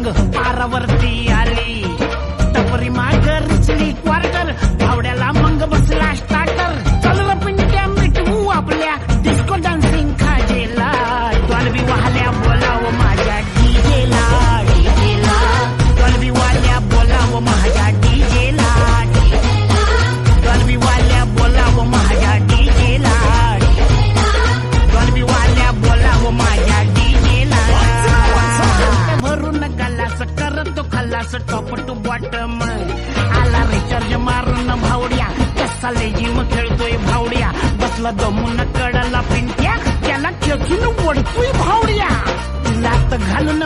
मग पारावरती आली टपरी माग रिचली क्वार्टर भावड्याला मग बसला स्टार्टर चल र पिंट्या मिटवू आपल्या डिस्को डान्सिंग खाजेला डॉल्बी वाल्या बोलाव माझ्या डीजेला डीजेला डॉल्बी वाल्या बोलाव माझ्या डीजेला डॉल्बी वाल्या बोलाव माझ्या डीजेला डॉल्बी वाल्या बोलाव माझ्या डीजेला भरून गल्लास करतो खल्लास टॉप टू बॉटम आला रिचार्ज मारून भावड्या कसा लेजिम खेळतोय भावड्या बसला दमून कडला पिंट्या त्याला खेचून ओढतोय भावड्या लात घालून